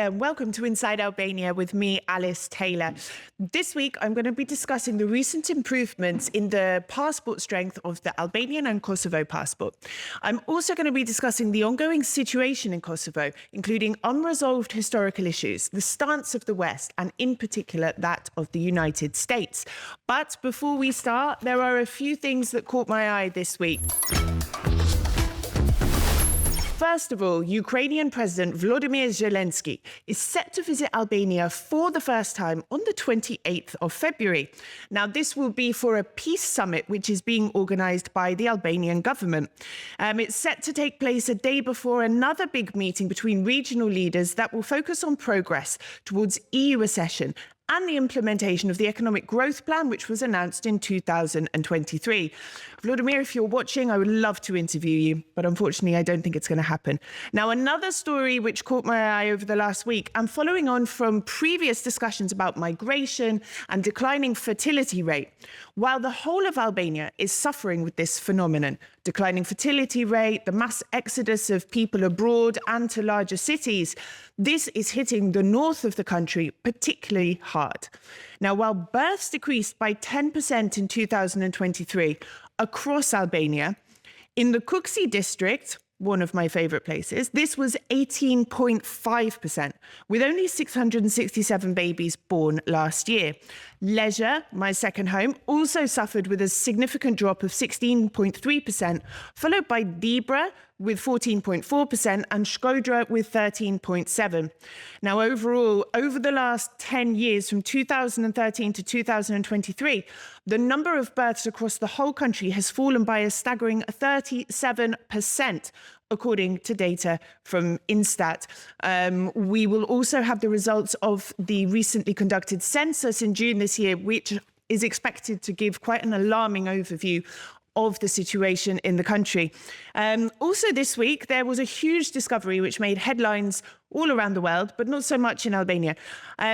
And welcome to Inside Albania with me, Alice Taylor. This week, I'm going to be discussing the recent improvements in the passport strength of the Albanian and Kosovo passport. I'm also going to be discussing the ongoing situation in Kosovo, including unresolved historical issues, the stance of the West, and in particular that of the United States. But before we start, there are a few things that caught my eye this week. First of all, Ukrainian President Volodymyr Zelensky is set to visit Albania for the first time on the 28th of February. Now, this will be for a peace summit, which is being organised by the Albanian government. It's set to take place a day before another big meeting between regional leaders that will focus on progress towards EU accession and the implementation of the economic growth plan, which was announced in 2023. Volodymyr, if you're watching, I would love to interview you, but unfortunately, I don't think it's going to happen. Now, another story which caught my eye over the last week, and following on from previous discussions about migration and declining fertility rate, while the whole of Albania is suffering with this phenomenon, declining fertility rate, the mass exodus of people abroad and to larger cities, this is hitting the north of the country particularly hard. Now, while births decreased by 10% in 2023 across Albania, in the Kuksi district, one of my favourite places, this was 18.5%, with only 667 babies born last year. Leisure, my second home, also suffered with a significant drop of 16.3%, followed by Dibra with 14.4% and Shkodra with 13.7%. Now, overall, over the last 10 years, from 2013 to 2023, the number of births across the whole country has fallen by a staggering 37%, according to data from Instat. We will also have the results of the recently conducted census in June this year, which is expected to give quite an alarming overview of the situation in the country. Also this week, there was a huge discovery which made headlines all around the world, but not so much in Albania.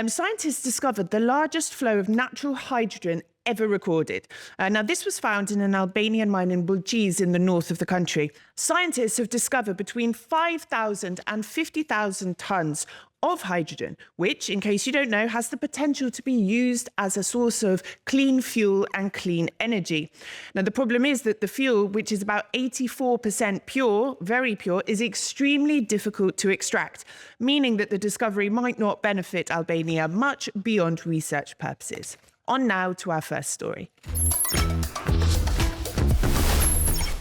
Scientists discovered the largest flow of natural hydrogen ever recorded. Now, this was found in an Albanian mine in Bulqiz in the north of the country. Scientists have discovered between 5,000 and 50,000 tons of hydrogen, which, in case you don't know, has the potential to be used as a source of clean fuel and clean energy. Now, the problem is that the fuel, which is about 84% pure, very pure, is extremely difficult to extract, meaning that the discovery might not benefit Albania much beyond research purposes. On now to our first story.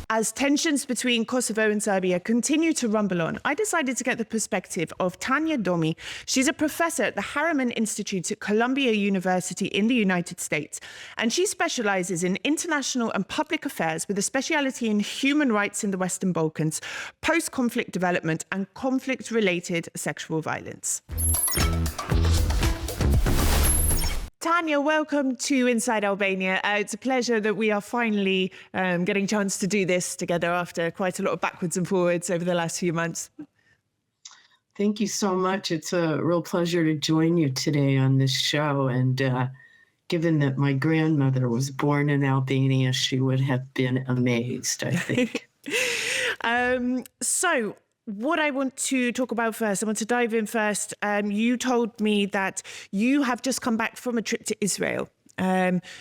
As tensions between Kosovo and Serbia continue to rumble on, I decided to get the perspective of Tanya Domi. She's a professor at the Harriman Institute at Columbia University in the United States, and she specializes in international and public affairs with a speciality in human rights in the Western Balkans, post-conflict development, and conflict-related sexual violence. Tanya, welcome to Inside Albania. It's a pleasure that we are finally getting a chance to do this together after quite a lot of backwards and forwards over the last few months. Thank you so much. It's a real pleasure to join you today on this show. And given that my grandmother was born in Albania, she would have been amazed, I think. So what I want to talk about first, I want to dive in first. You told me that you have just come back from a trip to Israel.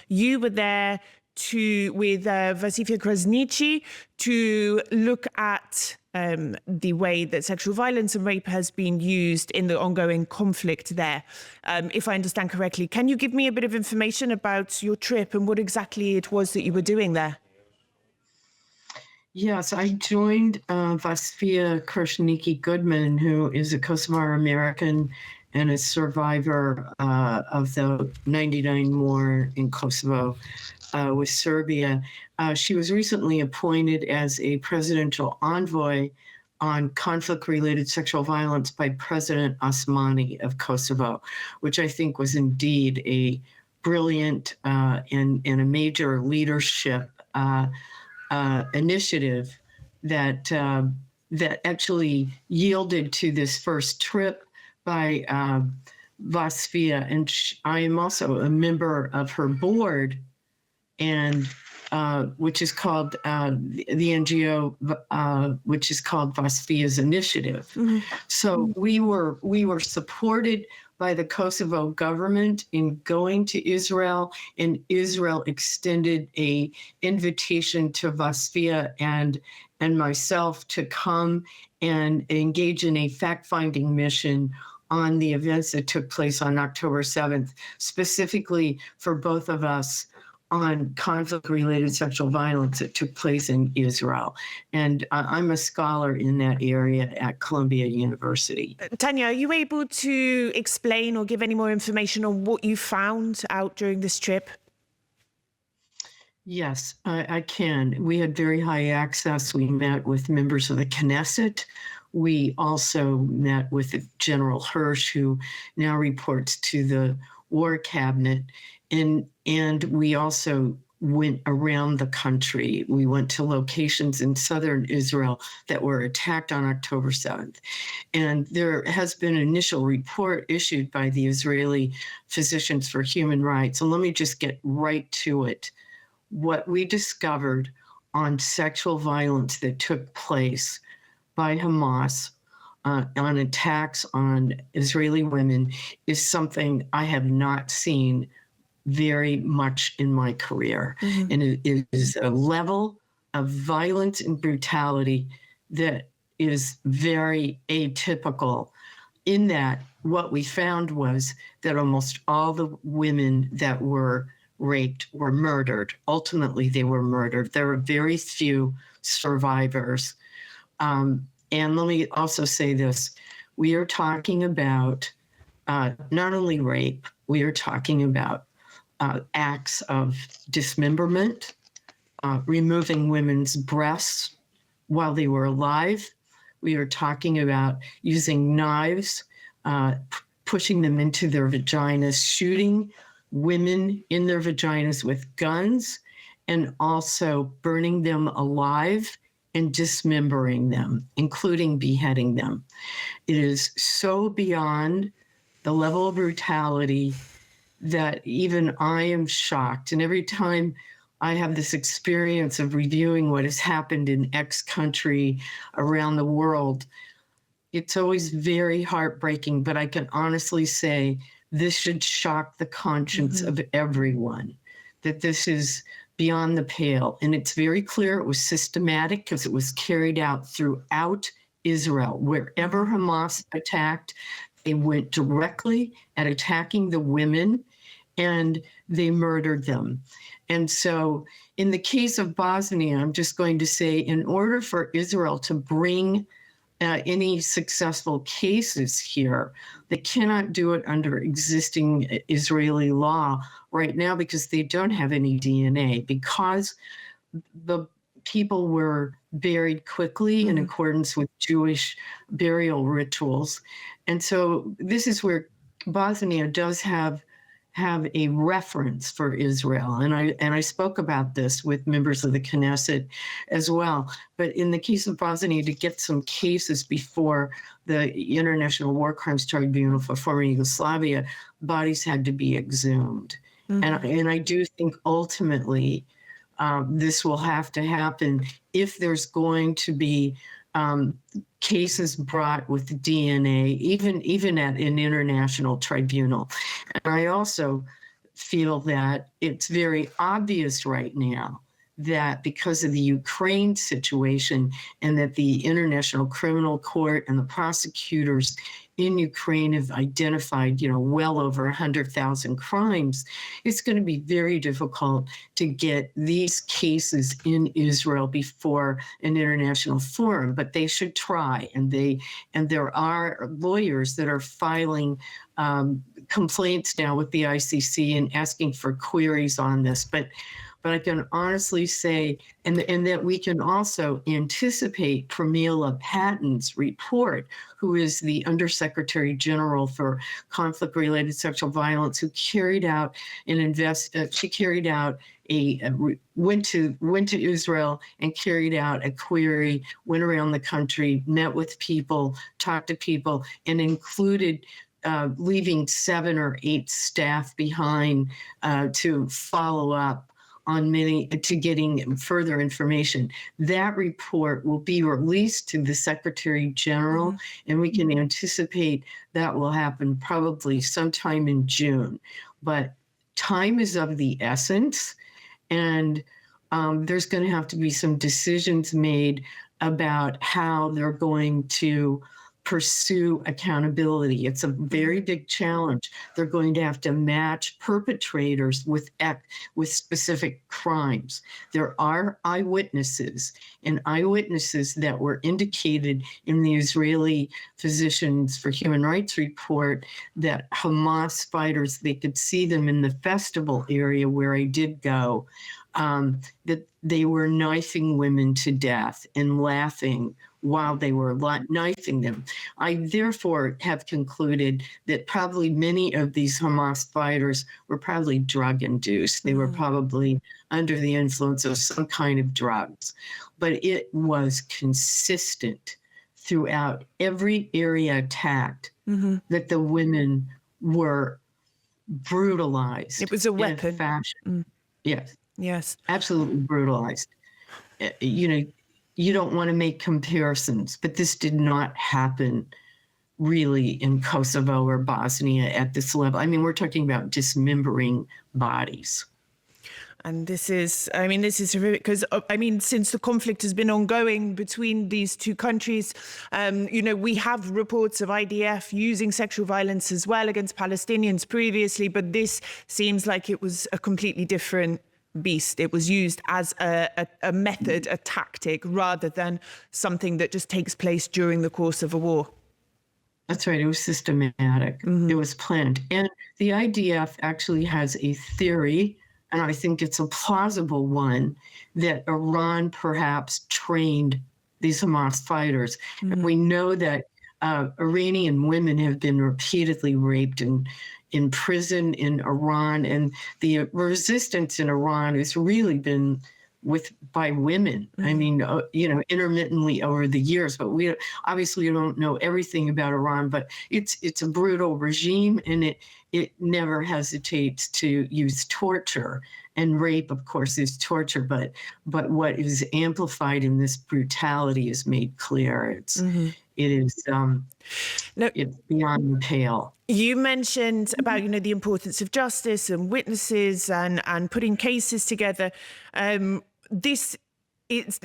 You were there with Vasifia Krasniqi to look at the way that sexual violence and rape has been used in the ongoing conflict there. If I understand correctly, can you give me a bit of information about your trip and what exactly it was that you were doing there? Yes, I joined Vasifia Krasniqi Goodman, who is a Kosovar American and a survivor of the 99 war in Kosovo with Serbia. She was recently appointed as a presidential envoy on conflict-related sexual violence by President Osmani of Kosovo, which I think was indeed a brilliant and a major leadership initiative that actually yielded to this first trip by Vasfia, and I am also a member of her board, and which is called the NGO, which is called Vasfia's Initiative. Mm-hmm. So we were supported by the Kosovo government in going to Israel, and Israel extended a invitation to Vasfia and myself to come and engage in a fact-finding mission on the events that took place on October 7th, specifically for both of us on conflict-related sexual violence that took place in Israel. And I'm a scholar in that area at Columbia University. Tanya, are you able to explain or give any more information on what you found out during this trip? Yes, I can. We had very high access. We met with members of the Knesset. We also met with General Hirsch, who now reports to the War Cabinet. And we also went around the country. We went to locations in southern Israel that were attacked on October 7th. And there has been an initial report issued by the Israeli Physicians for Human Rights. And let me just get right to it. What we discovered on sexual violence that took place by Hamas on attacks on Israeli women is something I have not seen very much in my career. Mm-hmm. And it is a level of violence and brutality that is very atypical, in that what we found was that almost all the women that were raped were murdered. Ultimately, they were murdered. There were very few survivors. And let me also say this. We are talking about not only rape, we are talking about acts of dismemberment, removing women's breasts while they were alive. We are talking about using knives, pushing them into their vaginas, shooting women in their vaginas with guns, and also burning them alive and dismembering them, including beheading them. It is so beyond the level of brutality that even I am shocked. And every time I have this experience of reviewing what has happened in X country around the world, it's always very heartbreaking, but I can honestly say this should shock the conscience of everyone, that this is beyond the pale. And it's very clear it was systematic because it was carried out throughout Israel. Wherever Hamas attacked, they went directly at attacking the women and they murdered them. And so in the case of Bosnia, I'm just going to say, in order for Israel to bring any successful cases here, they cannot do it under existing Israeli law right now because they don't have any DNA, because the people were buried quickly in accordance with Jewish burial rituals. And so this is where Bosnia does have a reference for Israel. And I spoke about this with members of the Knesset as well. But in the case of Bosnia, to get some cases before the International War Crimes Tribunal for former Yugoslavia, bodies had to be exhumed. And I do think ultimately this will have to happen if there's going to be cases brought with DNA, even at an international tribunal. And I also feel that it's very obvious right now that because of the Ukraine situation and that the International Criminal Court and the prosecutors in Ukraine have identified, well over 100,000 crimes, it's going to be very difficult to get these cases in Israel before an international forum, but they should try. And there are lawyers that are filing complaints now with the ICC and asking for queries on this. But I can honestly say, and that we can also anticipate Pramila Patton's report, who is the Undersecretary General for Conflict-Related Sexual Violence, who carried out went to Israel and carried out a query, went around the country, met with people, talked to people, and included leaving 7 or 8 staff behind to follow up on to getting further information. That report will be released to the Secretary General, and we can anticipate that will happen probably sometime in June. But time is of the essence, and there's going to have to be some decisions made about how they're going to pursue accountability. It's a very big challenge. They're going to have to match perpetrators with specific crimes. There are eyewitnesses, and eyewitnesses that were indicated in the Israeli Physicians for Human Rights report that Hamas fighters, they could see them in the festival area where I did go, that they were knifing women to death and laughing while they were knifing them. I therefore have concluded that probably many of these Hamas fighters were probably drug induced. They were probably under the influence of some kind of drugs. But it was consistent throughout every area attacked that the women were brutalized. It was a weapon. In fashion. Yes. Yes. Absolutely brutalized. You don't want to make comparisons, but this did not happen really in Kosovo or Bosnia at this level. I mean, we're talking about dismembering bodies. And this is horrific because, since the conflict has been ongoing between these two countries, we have reports of IDF using sexual violence as well against Palestinians previously, but this seems like it was a completely different beast. It was used as a method, a tactic, rather than something that just takes place during the course of a war. That's right. It was systematic. It was planned. And the IDF actually has a theory, and I think it's a plausible one, that Iran perhaps trained these Hamas fighters. And we know that Iranian women have been repeatedly raped in prison in Iran, and the resistance in Iran has really been by women. I mean, intermittently over the years, but we obviously don't know everything about Iran, but it's a brutal regime, and it never hesitates to use torture, and rape, of course, is torture, but what is amplified in this brutality is made clear. It's beyond the pale. You mentioned about, the importance of justice and witnesses and putting cases together.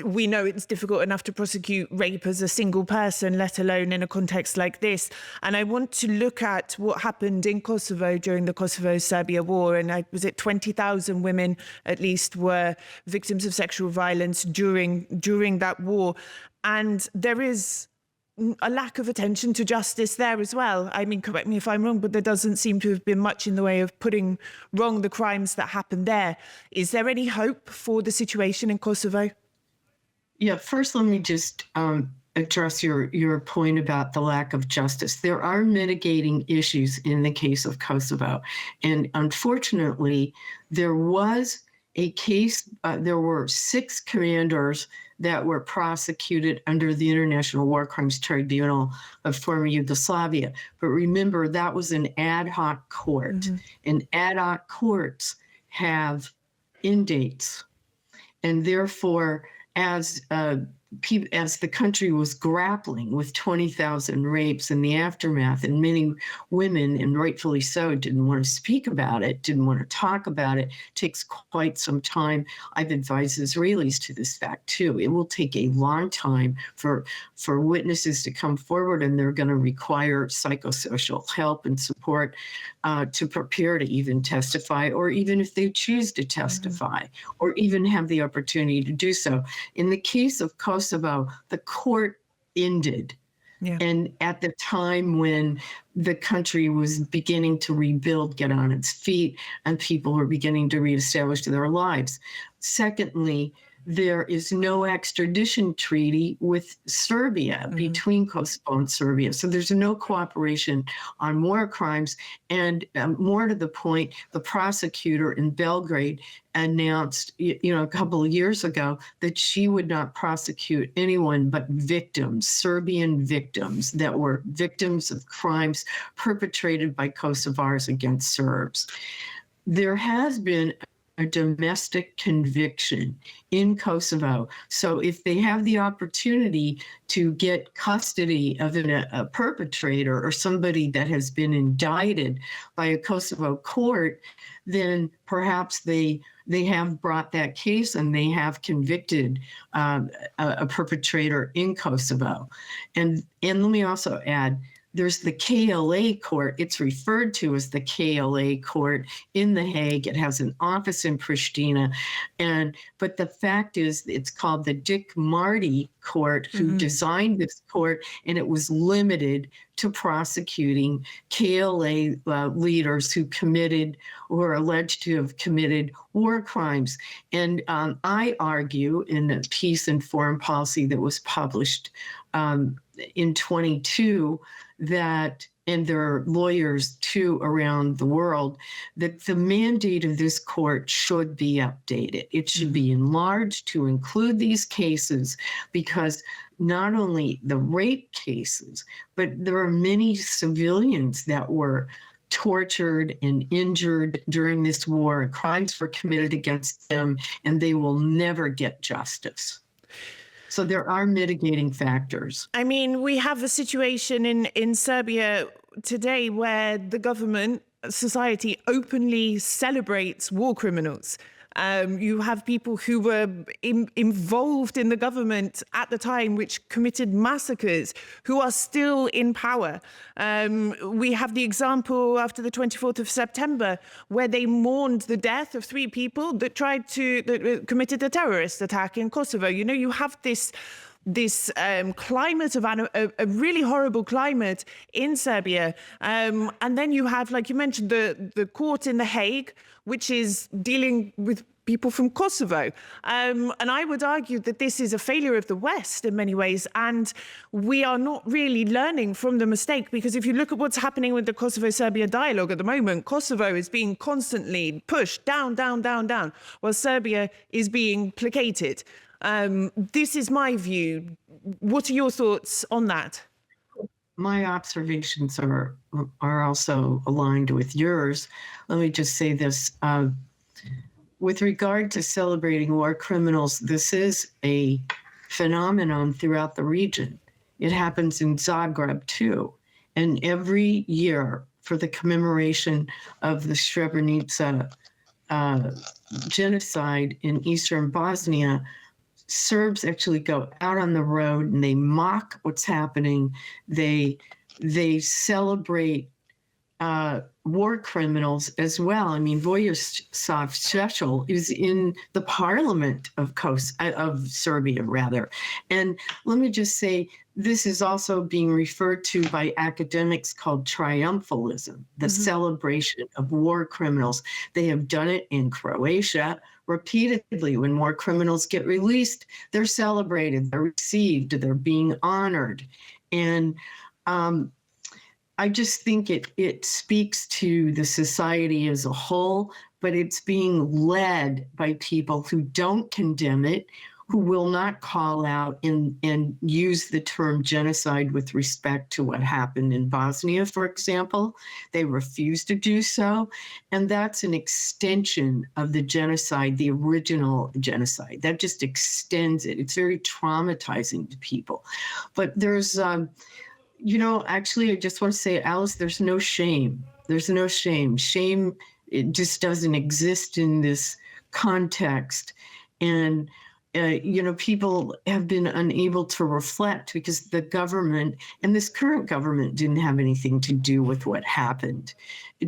We know it's difficult enough to prosecute rape as a single person, let alone in a context like this. And I want to look at what happened in Kosovo during the Kosovo-Serbia war. And was it 20,000 women at least were victims of sexual violence during that war. And there is a lack of attention to justice there as well. I mean, correct me if I'm wrong, but there doesn't seem to have been much in the way of putting wrong the crimes that happened there. Is there any hope for the situation in Kosovo? Yeah, first let me just address your point about the lack of justice. There are mitigating issues in the case of Kosovo. And unfortunately, there was a case, there were 6 commanders that were prosecuted under the International War Crimes Tribunal of former Yugoslavia. But remember, that was an ad hoc court, and ad hoc courts have end dates. And therefore, as the country was grappling with 20,000 rapes in the aftermath, and many women, and rightfully so, didn't want to speak about it, didn't want to talk about it. It takes quite some time. I've advised Israelis to this fact too. It will take a long time for witnesses to come forward, and they're going to require psychosocial help and support to prepare to even testify, or even if they choose to testify, or even have the opportunity to do so. In the case of Kosovo, the court ended. Yeah. And at the time when the country was beginning to rebuild, get on its feet, and people were beginning to reestablish their lives. Secondly, there is no extradition treaty with Serbia, between Kosovo and Serbia. So there's no cooperation on war crimes. And more to the point, the prosecutor in Belgrade announced, a couple of years ago that she would not prosecute anyone but victims, Serbian victims that were victims of crimes perpetrated by Kosovars against Serbs. There has been a domestic conviction in Kosovo. So if they have the opportunity to get custody of a perpetrator or somebody that has been indicted by a Kosovo court, then perhaps they have brought that case and they have convicted a perpetrator in Kosovo. And let me also add, there's the KLA court. It's referred to as the KLA court in The Hague. It has an office in Pristina. But the fact is, it's called the Dick Marty court, who designed this court, and it was limited to prosecuting KLA leaders who committed or are alleged to have committed war crimes. And I argue in a piece in Foreign Policy that was published in 22 that, and there are lawyers too around the world, that the mandate of this court should be updated. It should be enlarged to include these cases, because not only the rape cases, but there are many civilians that were tortured and injured during this war. Crimes were committed against them, and they will never get justice. So there are mitigating factors. I mean, we have a situation in Serbia today where the government, society openly celebrates war criminals. You have people who were involved in the government at the time, which committed massacres, who are still in power. We have the example after the 24th of September, where they mourned the death of 3 people that committed a terrorist attack in Kosovo. You have this climate of a really horrible climate in Serbia. And then you have, like you mentioned, the court in The Hague, which is dealing with people from Kosovo. And I would argue that this is a failure of the West in many ways. And we are not really learning from the mistake, because if you look at what's happening with the Kosovo-Serbia dialogue at the moment, Kosovo is being constantly pushed down, down, down, down, while Serbia is being placated. This is my view. What are your thoughts on that? My observations are also aligned with yours. Let me just say this. With regard to celebrating war criminals, this is a phenomenon throughout the region. It happens in Zagreb too. And every year, for the commemoration of the Srebrenica genocide in eastern Bosnia, Serbs actually go out on the road and they mock what's happening. They celebrate war criminals as well. I mean, Vojislav Šešelj is in the parliament of Serbia, rather. And let me just say, this is also being referred to by academics called triumphalism, the celebration of war criminals. They have done it in Croatia repeatedly. When war criminals get released, they're celebrated, they're received, they're being honored. And I just think it speaks to the society as a whole, but it's being led by people who don't condemn it, who will not call out and use the term genocide with respect to what happened in Bosnia, for example. They refuse to do so. And that's an extension of the genocide, the original genocide. That just extends it. It's very traumatizing to people. But there's actually, I just want to say, Alice, there's no shame. There's no shame. Shame, it just doesn't exist in this context. And, people have been unable to reflect because the government, and this current government, didn't have anything to do with what happened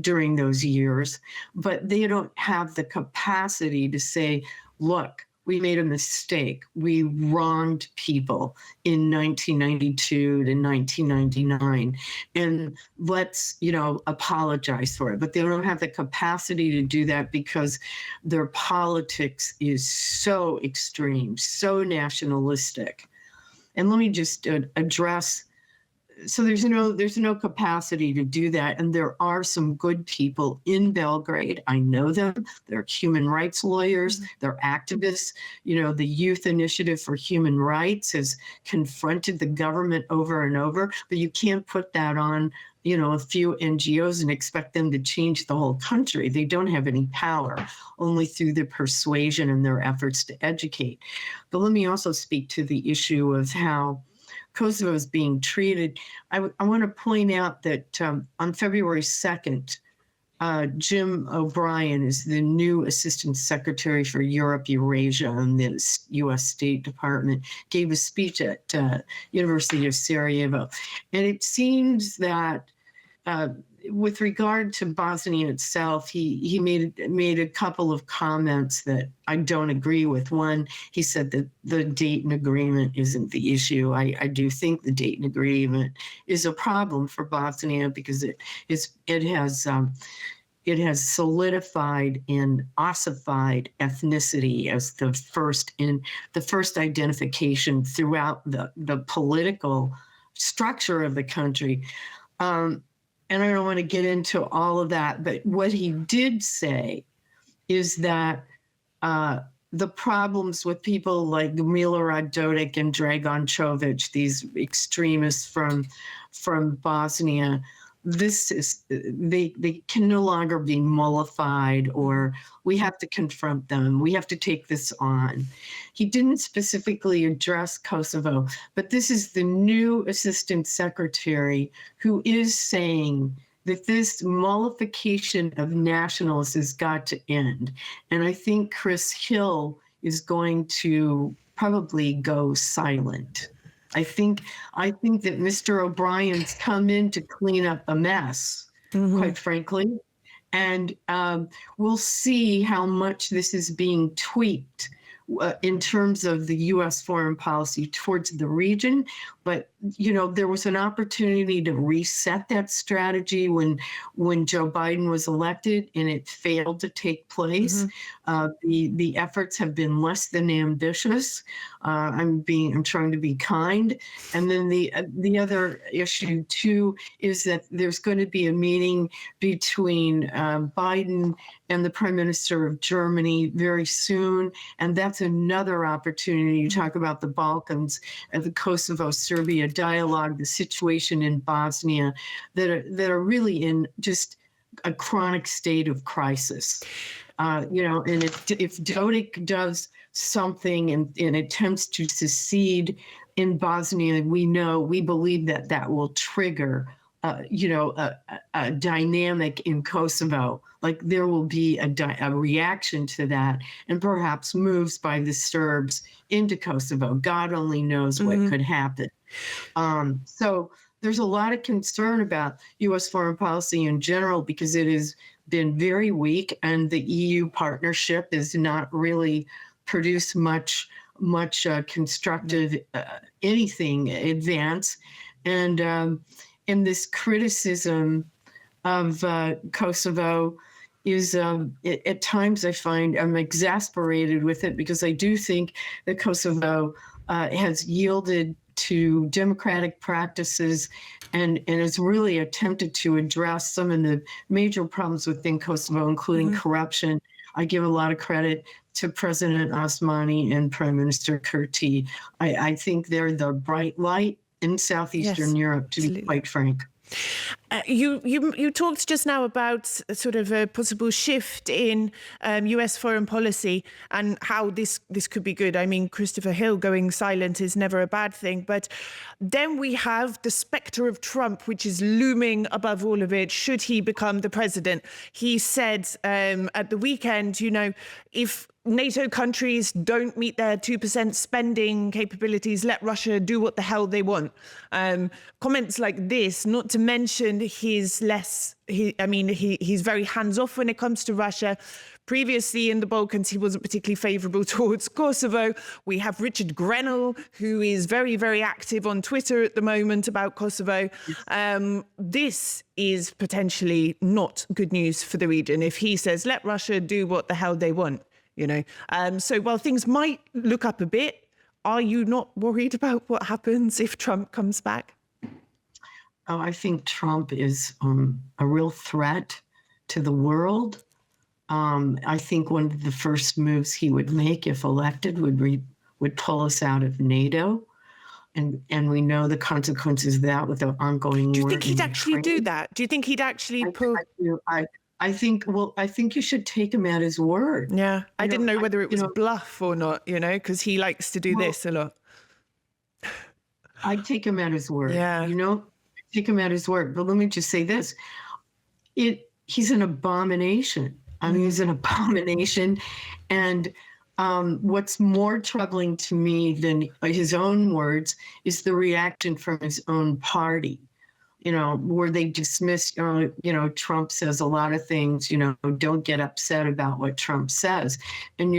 during those years. But they don't have the capacity to say, look, we made a mistake. We wronged people in 1992 to 1999. And let's, apologize for it. But they don't have the capacity to do that because their politics is so extreme, so nationalistic. And let me just address, so there's no capacity to do that. And there are some good people in Belgrade. I know them. They're human rights lawyers. They're activists. The Youth Initiative for Human Rights has confronted the government over and over, but you can't put that on, a few NGOs and expect them to change the whole country. They don't have any power, only through their persuasion and their efforts to educate. But let me also speak to the issue of how Kosovo is being treated. I want to point out that on February 2nd, Jim O'Brien is the new Assistant Secretary for Europe, Eurasia in the U.S. State Department, gave a speech at University of Sarajevo. And it seems that with regard to Bosnia itself, he made a couple of comments that I don't agree with. One, he said that the Dayton Agreement isn't the issue. I do think the Dayton Agreement is a problem for Bosnia because it has solidified and ossified ethnicity as the first identification throughout the political structure of the country. And I don't want to get into all of that, but what he did say is that the problems with people like Milorad Dodik and Dragan Čović, these extremists from Bosnia, they can no longer be mollified, or we have to confront them. We have to take this on. He didn't specifically address Kosovo, but this is the new Assistant Secretary who is saying that this mollification of nationalists has got to end. And I think Chris Hill is going to probably go silent. I think that Mr. O'Brien's come in to clean up a mess, quite frankly. And we'll see how much this is being tweaked in terms of the U.S. foreign policy towards the region. But, there was an opportunity to reset that strategy when Joe Biden was elected, and it failed to take place. The efforts have been less than ambitious. I'm trying to be kind. And then the other issue too is that there's going to be a meeting between Biden and the Prime Minister of Germany very soon, and that's another opportunity to talk about the Balkans and the Kosovo-Serbia dialogue, the situation in Bosnia, that are really in just a chronic state of crisis. And if Dodik does something and attempts to secede in Bosnia, we believe that will trigger a dynamic in Kosovo. Like there will be a reaction to that, and perhaps moves by the Serbs into Kosovo. God only knows what could happen. So there's a lot of concern about U.S. foreign policy in general because it has been very weak, and the EU partnership has not really produced much constructive anything advance. And in this criticism of Kosovo is at times I find I'm exasperated with it, because I do think that Kosovo has yielded to democratic practices and has really attempted to address some of the major problems within Kosovo, including corruption. I give a lot of credit to President Osmani and Prime Minister Kurti. I think they're the bright light in Southeastern Europe, to be quite frank. You talked just now about sort of a possible shift in U.S. foreign policy and how this could be good. I mean, Christopher Hill going silent is never a bad thing. But then we have the specter of Trump, which is looming above all of it, should he become the president. He said at the weekend, if NATO countries don't meet their 2% spending capabilities, let Russia do what the hell they want. Comments like this, not to mention mentioned he's very hands-off when it comes to Russia. Previously in the Balkans, he wasn't particularly favourable towards Kosovo. We have Richard Grenell, who is very, very active on Twitter at the moment about Kosovo. This is potentially not good news for the region if he says, let Russia do what the hell they want, you know. So while things might look up a bit, are you not worried about what happens if Trump comes back? Oh, I think Trump is a real threat to the world. I think one of the first moves he would make if elected would pull us out of NATO. And we know the consequences of that with the ongoing war. Do you think he'd actually do that? Do you think he'd actually pull? I think you should take him at his word. Yeah, I didn't know whether it was bluff or not, you know, because he likes to do this a lot. I take him at his word. Yeah. You know, take him at his word. But let me just say this. He's an abomination. I mean, he's an abomination. And what's more troubling to me than his own words is the reaction from his own party, you know, where they dismiss, Trump says a lot of things, don't get upset about what Trump says. And,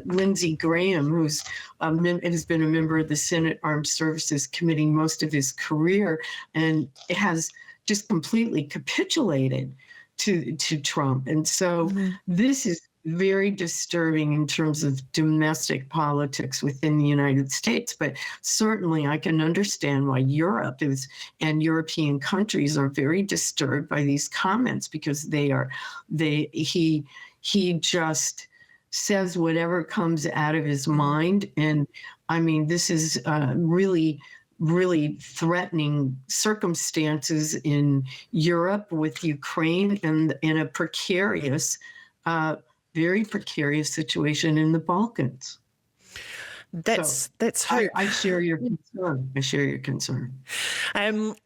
Lindsey Graham, who's has been a member of the Senate Armed Services Committee most of his career and has just completely capitulated to Trump. And so this is very disturbing in terms of domestic politics within the United States. But certainly I can understand why Europe and European countries are very disturbed by these comments, because he just says whatever comes out of his mind. And I mean, this is really threatening circumstances in Europe with Ukraine and in a very precarious situation in the Balkans. Let's hope. I share your concern.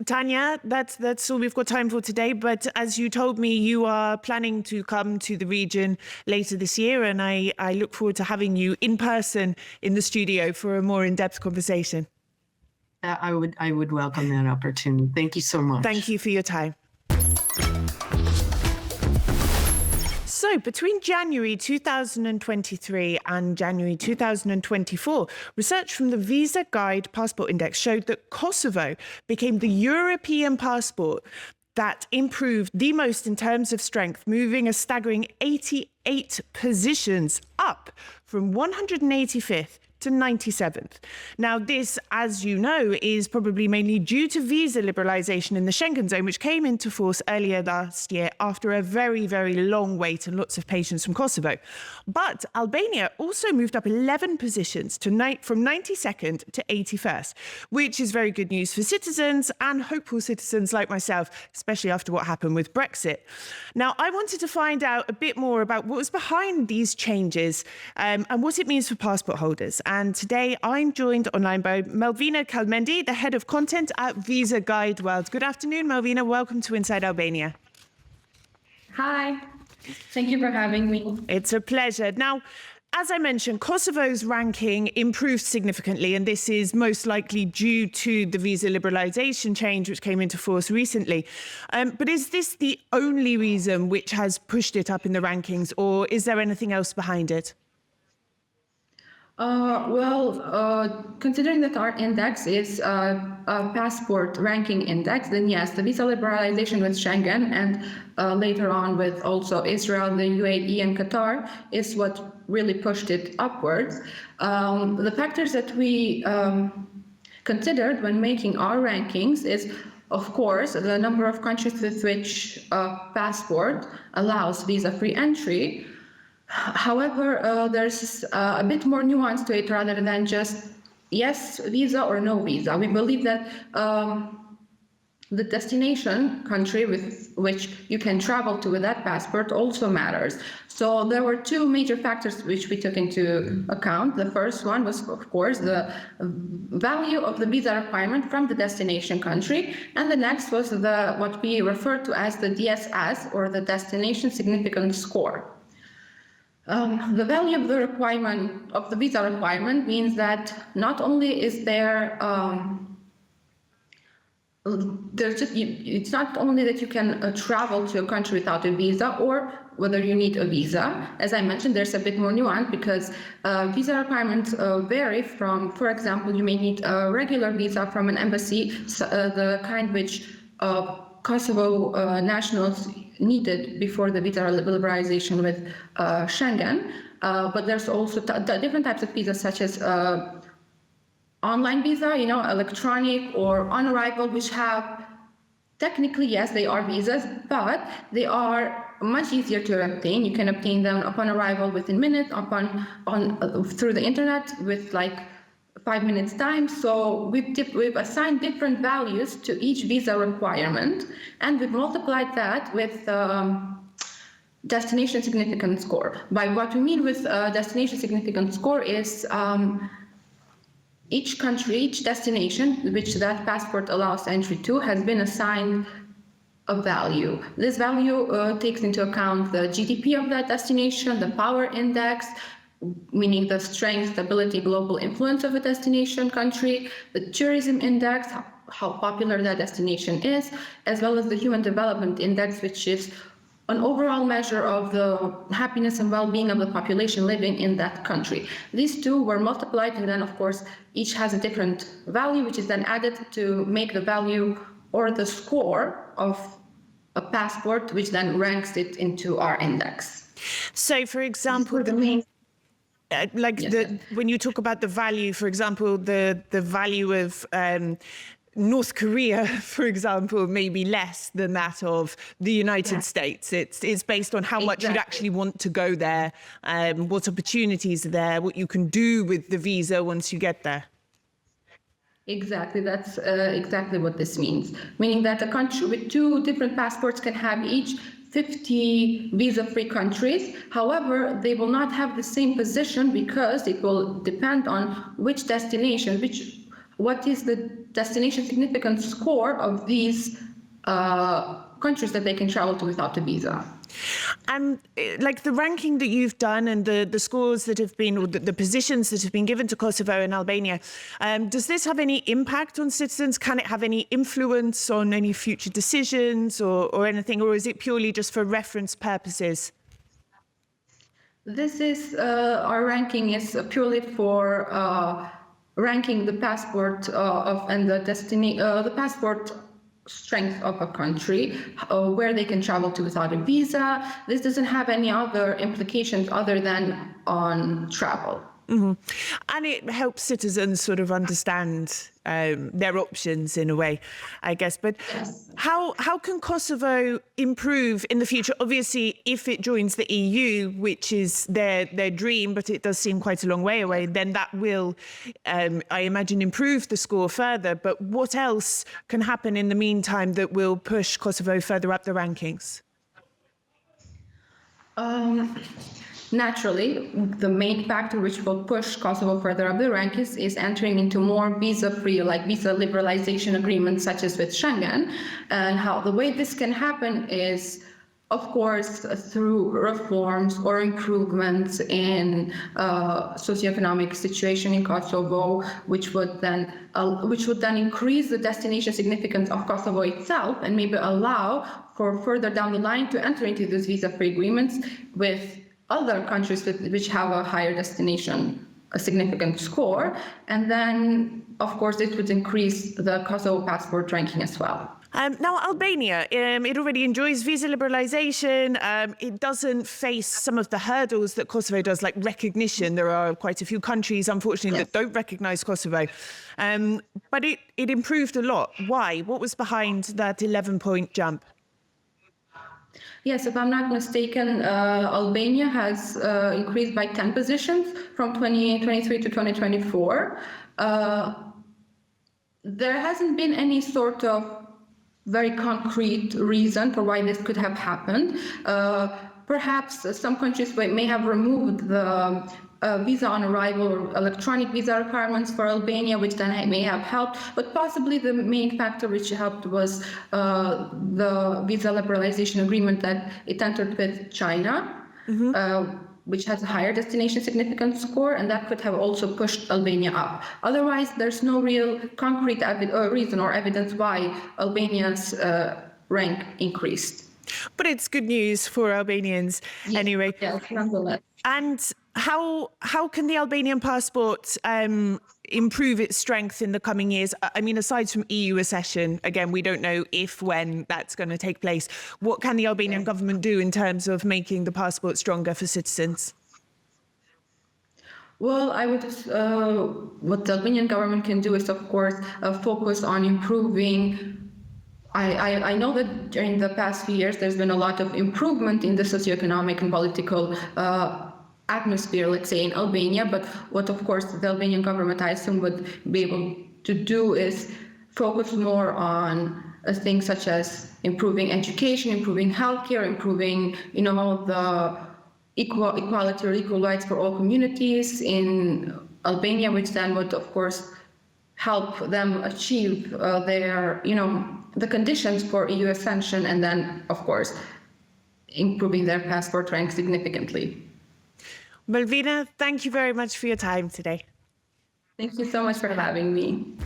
Tanya, that's all we've got time for today. But as you told me, you are planning to come to the region later this year, and I look forward to having you in person in the studio for a more in-depth conversation. I would welcome that opportunity. Thank you so much. Thank you for your time. So between January 2023 and January 2024, research from the Visa Guide Passport Index showed that Kosovo became the European passport that improved the most in terms of strength, moving a staggering 88 positions up from 185th to 97th. Now, this, as you know, is probably mainly due to visa liberalisation in the Schengen zone, which came into force earlier last year after a very, very long wait and lots of patience from Kosovo. But Albania also moved up 11 positions from 92nd to 81st, which is very good news for citizens and hopeful citizens like myself, especially after what happened with Brexit. Now, I wanted to find out a bit more about what was behind these changes and what it means for passport holders. And today I'm joined online by Melvina Kalmendi, the head of content at Visa Guide World. Good afternoon, Melvina. Welcome to Inside Albania. Hi. Thank you for having me. It's a pleasure. Now, as I mentioned, Kosovo's ranking improved significantly, and this is most likely due to the visa liberalisation change which came into force recently. But is this the only reason which has pushed it up in the rankings, or is there anything else behind it? Considering that our index is a passport ranking index, then yes, the visa liberalization with Schengen and later on with also Israel, the UAE and Qatar is what really pushed it upwards. The factors that we considered when making our rankings is, of course, the number of countries with which a passport allows visa-free entry. However, there's a bit more nuance to it rather than just yes visa or no visa. We believe that the destination country with which you can travel to with that passport also matters. So there were two major factors which we took into account. The first one was, of course, the value of the visa requirement from the destination country. And the next was what we refer to as the DSS, or the Destination Significance Score. The value of the requirement, of the visa requirement, means that not only is there it's not only that you can travel to a country without a visa or whether you need a visa. As I mentioned, there's a bit more nuance because visa requirements vary from, for example, you may need a regular visa from an embassy, the kind which Kosovo nationals needed before the visa liberalization with Schengen. But there's also different types of visas such as online visa, electronic or on arrival, which have technically, yes, they are visas, but they are much easier to obtain. You can obtain them upon arrival within minutes, through the internet with like 5 minutes time. So we've assigned different values to each visa requirement, and we've multiplied that with destination significance score. By what we mean with destination significance score is each country, each destination which that passport allows entry to has been assigned a value. This value takes into account the GDP of that destination, the power index, meaning the strength, stability, global influence of a destination country, the tourism index, how popular that destination is, as well as the human development index, which is an overall measure of the happiness and well-being of the population living in that country. These two were multiplied, and then of course each has a different value, which is then added to make the value or the score of a passport, which then ranks it into our index. So, for example, when you talk about the value, for example, the value of North Korea, for example, may be less than that of the United States. It's based on how much you'd actually want to go there, what opportunities are there, what you can do with the visa once you get there. Exactly, that's exactly what this means. Meaning that a country with two different passports can have each 50 visa-free countries. However, they will not have the same position because it will depend on which destination, what is the destination significance score of these countries that they can travel to without a visa. And like the ranking that you've done and the scores that have been, or the positions that have been given to Kosovo and Albania, does this have any impact on citizens? Can it have any influence on any future decisions or anything, or is it purely just for reference purposes? This is, our ranking is purely for ranking the passport the passport strength of a country, where they can travel to without a visa. This doesn't have any other implications other than on travel. Mm-hmm. And it helps citizens sort of understand their options in a way, I guess. But yes. How can Kosovo improve in the future? Obviously, if it joins the EU, which is their dream, but it does seem quite a long way away, then that will, I imagine, improve the score further. But what else can happen in the meantime that will push Kosovo further up the rankings? Naturally, the main factor which will push Kosovo further up the rankings is entering into more visa-free, like visa liberalization agreements, such as with Schengen. And how the way this can happen is, of course, through reforms or improvements in socioeconomic situation in Kosovo, which would then increase the destination significance of Kosovo itself, and maybe allow for further down the line to enter into these visa-free agreements with other countries which have a higher destination, a significant score. And then, of course, it would increase the Kosovo passport ranking as well. Now, Albania, it already enjoys visa liberalization. It doesn't face some of the hurdles that Kosovo does, like recognition. There are quite a few countries, unfortunately, that don't recognize Kosovo. But it improved a lot. Why? What was behind that 11-point jump? Yes, if I'm not mistaken, Albania has increased by 10 positions from 2023 to 2024. There hasn't been any sort of very concrete reason for why this could have happened. Perhaps some countries may have removed the visa on arrival or electronic visa requirements for Albania, which then may have helped. But possibly the main factor which helped was the visa liberalization agreement that it entered with China. which has a higher destination significance score, and that could have also pushed Albania up. Otherwise, there's no real concrete reason or evidence why Albania's rank increased. But it's good news for Albanians anyway. Yes, nonetheless. And how can the Albanian passport improve its strength in the coming years? I mean, aside from EU accession, again, we don't know if, when that's going to take place. What can the Albanian government do in terms of making the passport stronger for citizens? Well, I would, what the Albanian government can do is, of course, focus on improving. I know that during the past few years, there's been a lot of improvement in the socioeconomic and political atmosphere, let's say, in Albania. But what, of course, the Albanian government, I assume, would be able to do is focus more on things such as improving education, improving healthcare, improving, the equality or equal rights for all communities in Albania, which then would, of course, help them achieve their, the conditions for EU accession, and then, of course, improving their passport rank significantly. Malvina, thank you very much for your time today. Thank you so much for having me.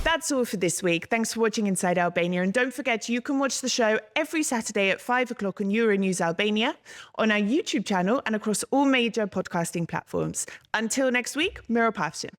That's all for this week. Thanks for watching Inside Albania. And don't forget, you can watch the show every Saturday at 5 o'clock on Euronews Albania, on our YouTube channel, and across all major podcasting platforms. Until next week, Miro Pavshin.